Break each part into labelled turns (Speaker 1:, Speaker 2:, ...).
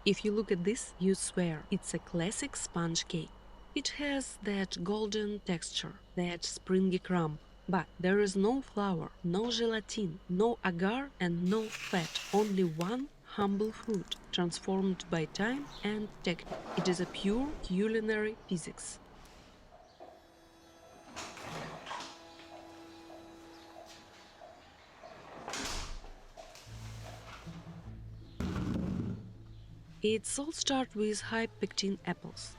Speaker 1: If you look at this, you swear it's a classic sponge cake. It has that golden texture, that springy crumb. But there is no flour, no gelatin, no agar, and no fat. Only one humble fruit, transformed by time and technique. It is a pure culinary physics. It all starts with high-pectin apples.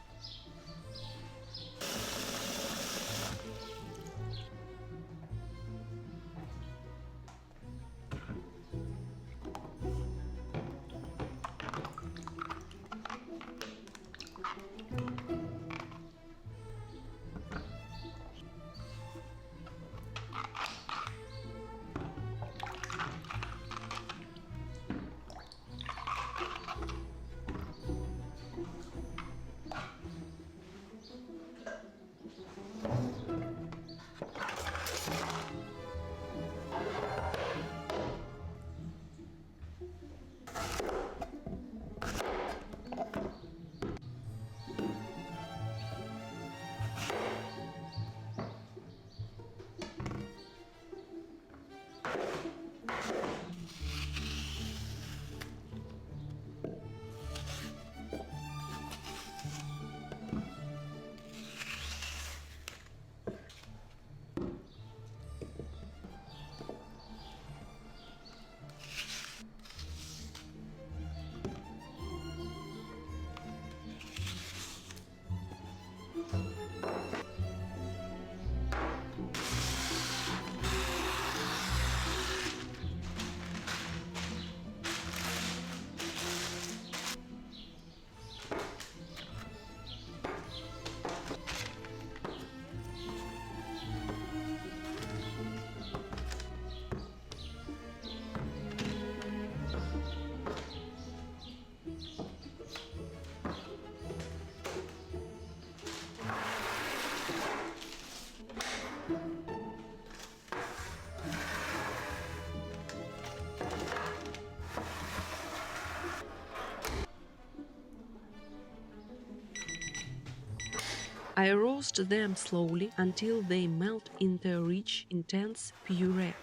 Speaker 1: I roast them slowly until they melt into a rich, intense puree.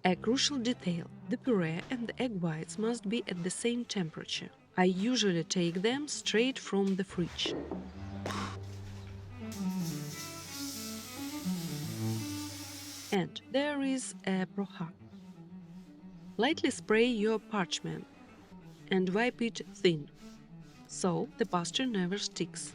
Speaker 1: A crucial detail, the puree and the egg whites must be at the same temperature. I usually take them straight from the fridge. And there is a pro hack. Lightly spray your parchment and wipe it thin, so the pastry never sticks.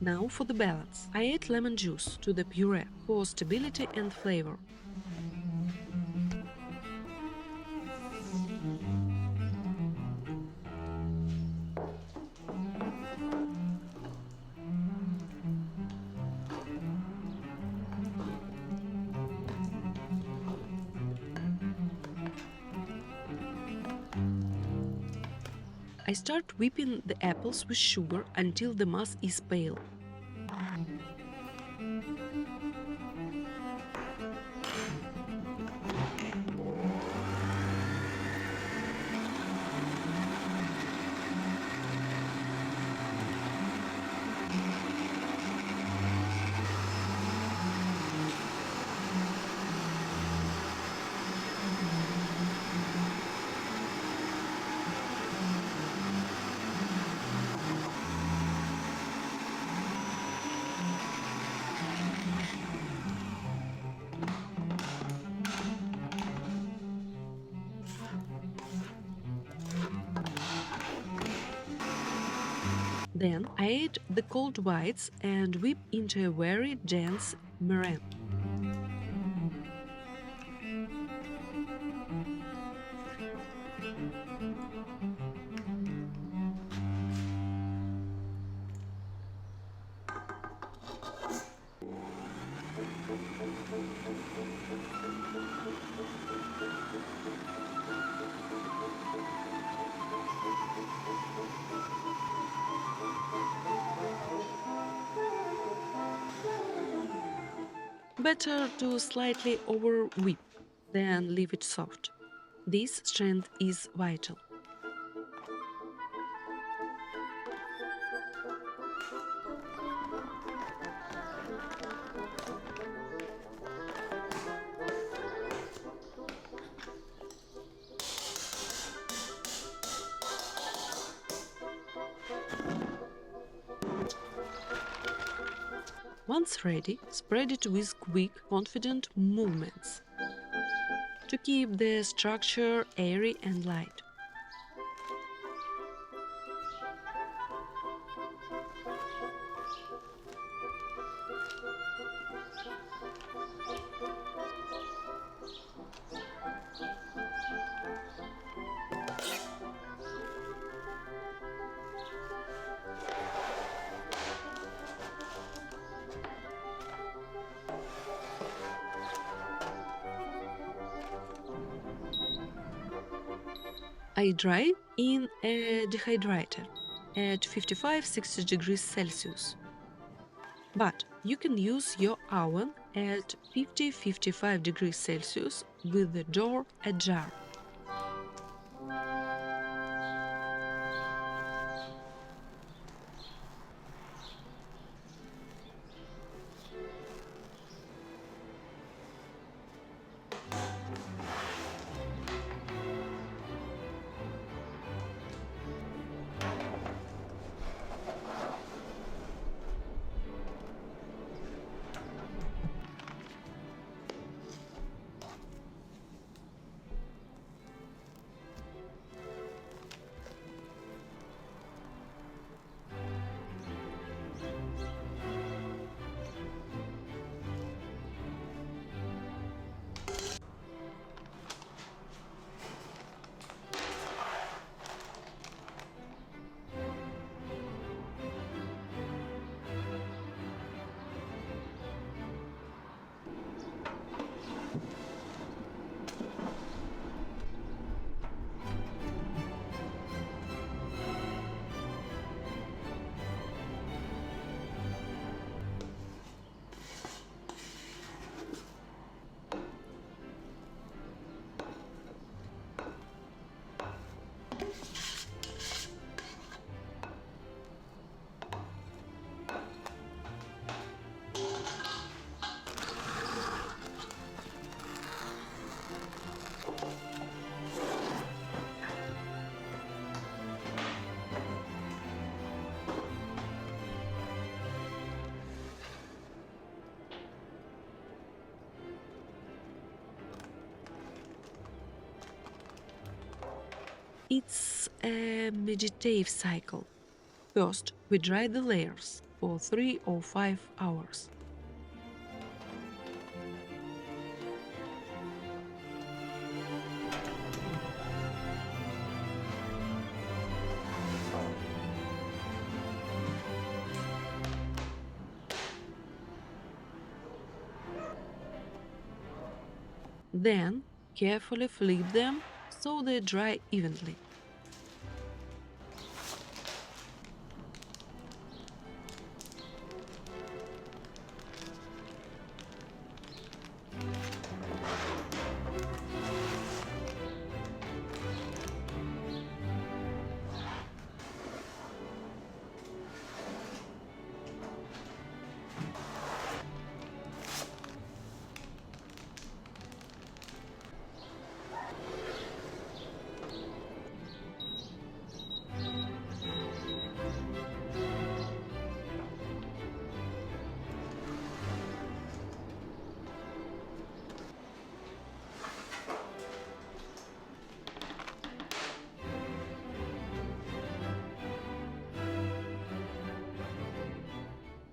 Speaker 1: Now for the balance. I add lemon juice to the puree for stability and flavor. I start whipping the apples with sugar until the mass is pale. Then I add the cold whites and whip into a very dense meringue. Better to slightly over whip, then leave it soft. This strength is vital. Once ready, spread it with quick, confident movements to keep the structure airy and light. I dry in a dehydrator at 55-60 degrees Celsius. But you can use your oven at 50-55 degrees Celsius with the door ajar. It's a meditative cycle. First, we dry the layers, for 3 or 5 hours. Then carefully flip them so they dry evenly.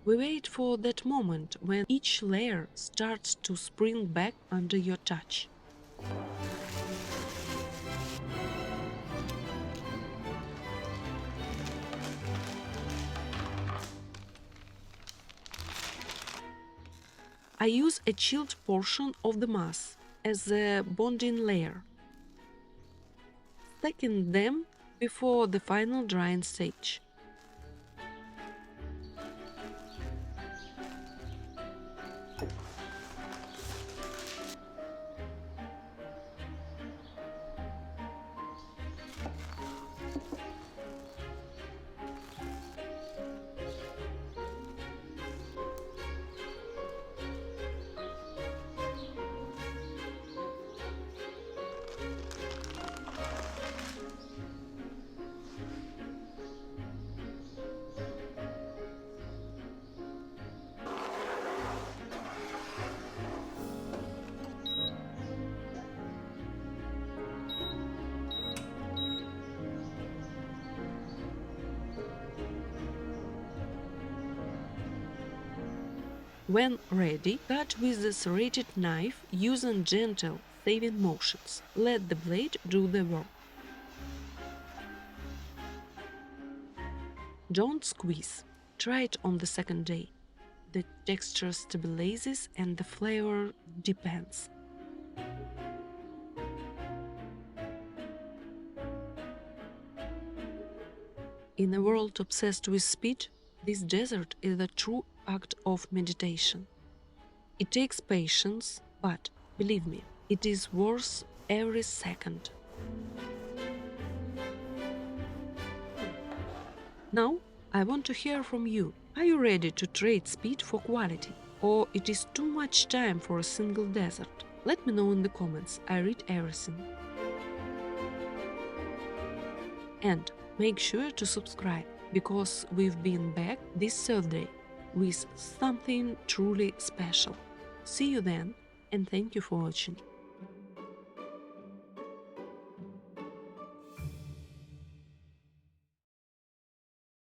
Speaker 1: We wait for that moment when each layer starts to spring back under your touch. I use a chilled portion of the mass as a bonding layer, stacking them before the final drying stage. When ready, cut with the serrated knife using gentle, saving motions. Let the blade do the work. Don't squeeze. Try it on the second day. The texture stabilizes and the flavor depends. In a world obsessed with speed, this dessert is a true act of meditation. It takes patience, but believe me, it is worth every second. Now, I want to hear from you. Are you ready to trade speed for quality? Or it is too much time for a single dessert? Let me know in the comments, I read everything. And make sure to subscribe, because we've been back this Thursday with something truly special. See you then, and thank you for watching.